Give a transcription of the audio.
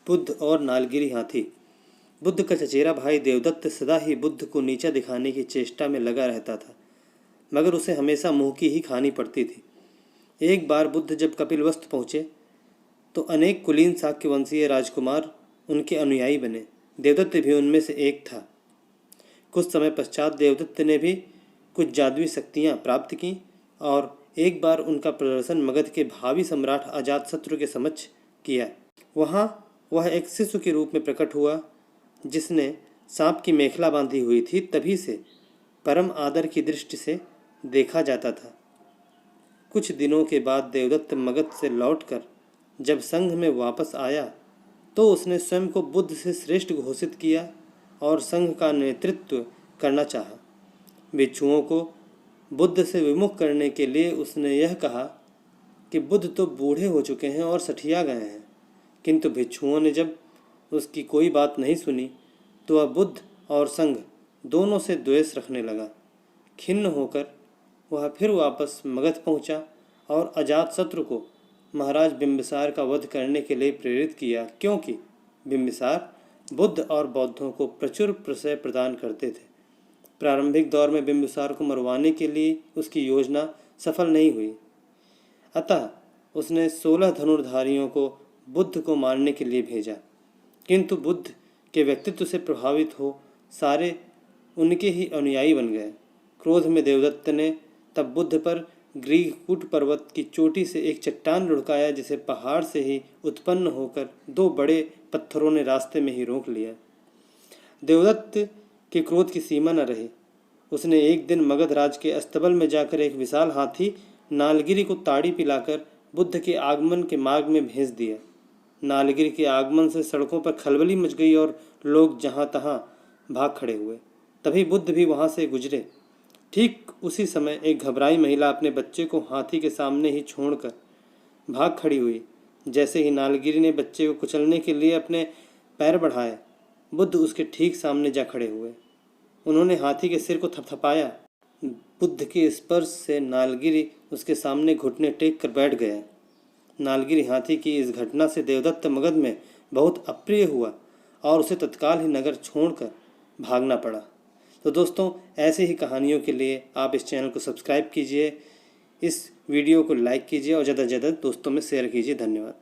बुद्ध और नालगिरी हाथी। बुद्ध का चचेरा भाई देवदत्त सदा ही बुद्ध को नीचा दिखाने की चेष्टा में लगा रहता था, मगर उसे हमेशा मुँह की ही खानी पड़ती थी। एक बार बुद्ध जब कपिलवस्तु पहुँचे तो अनेक कुलीन शाक्य वंशीय राजकुमार उनके अनुयायी बने। देवदत्त भी उनमें से एक था। कुछ समय पश्चात देवदत्त ने भी कुछ जादुई शक्तियाँ प्राप्त की और एक बार उनका प्रदर्शन मगध के भावी सम्राट अजातशत्रु के समक्ष किया। वहाँ वह एक शिशु के रूप में प्रकट हुआ जिसने सांप की मेखला बांधी हुई थी। तभी से परम आदर की दृष्टि से देखा जाता था। कुछ दिनों के बाद देवदत्त मगध से लौटकर जब संघ में वापस आया तो उसने स्वयं को बुद्ध से श्रेष्ठ घोषित किया और संघ का नेतृत्व करना चाहा। भिक्षुओं को बुद्ध से विमुख करने के लिए उसने यह कहा कि बुद्ध तो बूढ़े हो चुके हैं और सठिया गए हैं, किंतु भिक्षुओं ने जब उसकी कोई बात नहीं सुनी तो वह बुद्ध और संघ दोनों से द्वेष रखने लगा। खिन्न होकर वह फिर वापस मगध पहुंचा और अजातशत्रु को महाराज बिंबिसार का वध करने के लिए प्रेरित किया, क्योंकि बिंबिसार बुद्ध और बौद्धों को प्रचुर प्रशय प्रदान करते थे। प्रारंभिक दौर में बिंबिसार को मरवाने के लिए उसकी योजना सफल नहीं हुई, अतः उसने 16 धनुर्धारियों को बुद्ध को मारने के लिए भेजा, किंतु बुद्ध के व्यक्तित्व से प्रभावित हो सारे उनके ही अनुयायी बन गए। क्रोध में देवदत्त ने तब बुद्ध पर ग्रीककूट पर्वत की चोटी से एक चट्टान लुढ़काया, जिसे पहाड़ से ही उत्पन्न होकर 2 बड़े पत्थरों ने रास्ते में ही रोक लिया। देवदत्त के क्रोध की सीमा न रही। उसने एक दिन मगध राज के अस्तबल में जाकर एक विशाल हाथी नालगिरी को ताड़ी पिलाकर बुद्ध के आगमन के मार्ग में भेज दिया। नालगिरी के आगमन से सड़कों पर खलबली मच गई और लोग जहाँ तहाँ भाग खड़े हुए। तभी बुद्ध भी वहाँ से गुजरे। ठीक उसी समय एक घबराई महिला अपने बच्चे को हाथी के सामने ही छोड़कर भाग खड़ी हुई। जैसे ही नालगिरी ने बच्चे को कुचलने के लिए अपने पैर बढ़ाए, बुद्ध उसके ठीक सामने जा खड़े हुए। उन्होंने हाथी के सिर को थपथपाया। बुद्ध के स्पर्श से नालगिरी उसके सामने घुटने टेक कर बैठ गया। नालगिरी हाथी की इस घटना से देवदत्त मगध में बहुत अप्रिय हुआ और उसे तत्काल ही नगर छोड़कर भागना पड़ा। तो दोस्तों, ऐसे ही कहानियों के लिए आप इस चैनल को सब्सक्राइब कीजिए, इस वीडियो को लाइक कीजिए और ज़्यादा से ज़्यादा दोस्तों में शेयर कीजिए। धन्यवाद।